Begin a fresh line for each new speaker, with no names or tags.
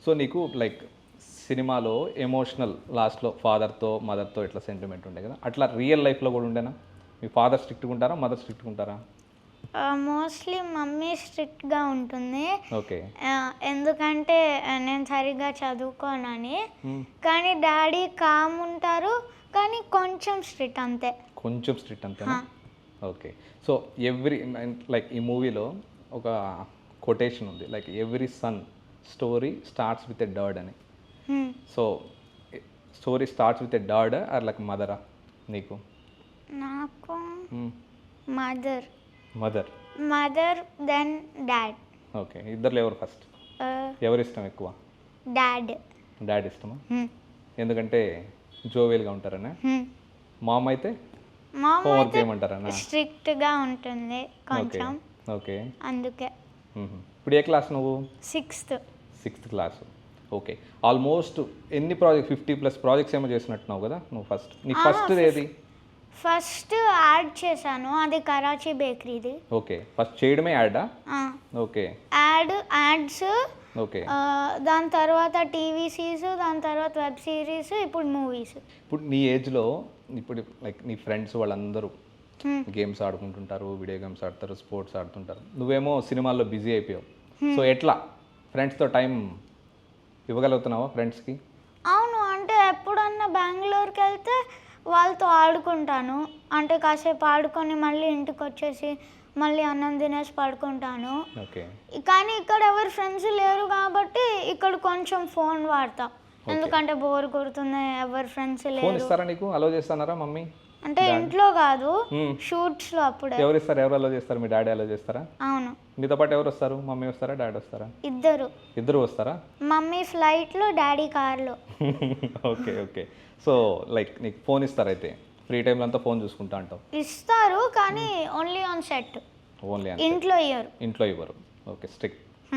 So నీకు like సినిమాలో emotional లాస్ట్లో ఫాదర్తో మదర్తో ఇట్లా సెంటిమెంట్ ఉండే కదా, అట్లా రియల్ లైఫ్లో కూడా ఉండేనా? మీ ఫాదర్ స్ట్రిక్ట్గా ఉంటారా, మదర్ స్ట్రిక్ట్గా ఉంటారా?
మోస్ట్లీ మమ్మీ స్ట్రిక్ట్గా ఉంటుంది.
ఓకే.
ఎందుకంటే నేను సరిగ్గా చదువుకోనని. కానీ డాడీ కామ్ ఉంటారు, కానీ కొంచెం స్ట్రిక్ట్ అంతే.
కొంచెం స్ట్రిక్ట్ అంతేనా? ఓకే. సో ఎవ్రీ లైక్ ఈ మూవీలో ఒక కొటేషన్ ఉంది, like every son story starts with a dad అని. So story starts with a dad or like మదరా నీకు?
నాకు mother
mother
then dad.
Okay. ఇద్దరు ఎవరు ఫస్ట్? ఎవరు ఇష్టం ఎక్కువ? డాడ్ ఇష్టమా? ఎందుకంటే జోవియల్గా ఉంటారనే. మామ్ అయితే హోంవర్క్ చేయమంటారనా?
స్ట్రిక్ట్గా ఉంటుంది కొంచెం.
ఓకే.
అందుకే.
ఇప్పుడు ఏ క్లాస్ నువ్వు? Sixth class. ఓకే. ఆల్మోస్ట్ ఎన్ని ప్రాజెక్ట్ 50+ ప్రాజెక్ట్స్ ఏమో చేసినట్టున్నావు కదా నువ్వు. ఫస్ట్ నీ ఫస్ట్ ఏది?
ఫస్ట్ యాడ్ చేశాను, అది కరాచీ బేకరీది.
ఓకే. ఫస్ట్ చేయడమే యాడా? ఓకే.
యాడ్స్.
ఓకే.
దాని తర్వాత టీవీ సీరీస్, దాని తర్వాత వెబ్ సిరీస్, ఇప్పుడు మూవీస్.
ఇప్పుడు నీ ఏజ్లో ఇప్పుడు లైక్ నీ ఫ్రెండ్స్ వాళ్ళందరూ గేమ్స్ ఆడుకుంటుంటారు, వీడియో గేమ్స్ ఆడతారు, స్పోర్ట్స్ ఆడుతుంటారు, నువ్వేమో సినిమాల్లో బిజీ అయిపోయావు. సో ఎట్లా ఫ్రెండ్స్తో టైం ఇవ్వగలుగుతున్నావా ఫ్రెండ్స్కి?
అవును, అంటే ఎప్పుడన్నా బెంగళూరుకి వెళ్తే వాళ్ళతో ఆడుకుంటాను. అంటే కాసేపు ఆడుకొని మళ్ళీ ఇంటికి వచ్చేసి మళ్ళీ అన్నం తినేసి పడుకుంటాను.
ఓకే.
కానీ ఇక్కడ ఎవరు ఫ్రెండ్స్ లేరు కాబట్టి ఇక్కడ కొంచెం ఫోన్ వాడతా, ఎందుకంటే బోర్ కొడుతుంది, ఎవరు ఫ్రెండ్స్ లేరు.
ఫోన్ ఇస్తారా నీకు? అలో చేస్తారా మమ్మీ?
అంటే ఇంట్లో కాదు, షూట్స్లో అప్పుడే.
ఎవరు ఇస్తారు? ఎవరు అలో చేస్తారు? మీ డాడీ అలో చేస్తారా?
అవును.
మీతో పాటు ఎవరు వస్తారు? మమ్మీ వస్తారా, డాడీ వస్తారా?
ఇద్దరు
వస్తారా?
మమ్మీ ఫ్లైట్లో, డాడీ కార్లో.
ఓకే. ఓకే. సో లైక్ నీకు ఫోన్ ఇస్తారు అయితే ఫ్రీ టైంలో అంతా ఫోన్ చూసుకుంటా అంటావు?
ఇస్తారు, కానీ ఓన్లీ ఆన్ సెట్.
ఓన్లీ
ఇంట్లో ఇవ్వరు.
ఓకే. స్ట్రిక్ట్.